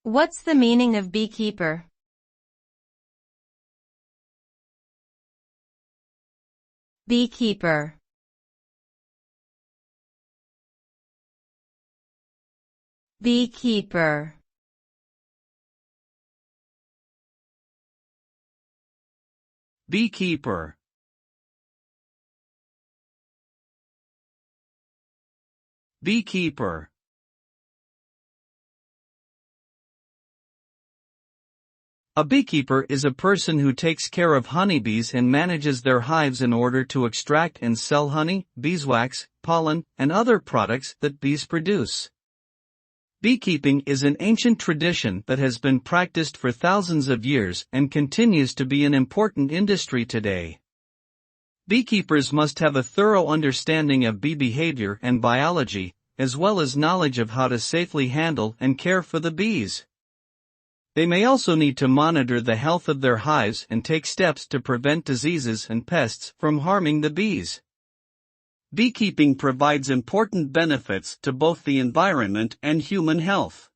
What's the meaning of beekeeper? Beekeeper. Beekeeper. Beekeeper. Beekeeper. A beekeeper is a person who takes care of honeybees and manages their hives in order to extract and sell honey, beeswax, pollen, and other products that bees produce. Beekeeping is an ancient tradition that has been practiced for thousands of years and continues to be an important industry today. Beekeepers must have a thorough understanding of bee behavior and biology, as well as knowledge of how to safely handle and care for the bees. They may also need to monitor the health of their hives and take steps to prevent diseases and pests from harming the bees. Beekeeping provides important benefits to both the environment and human health.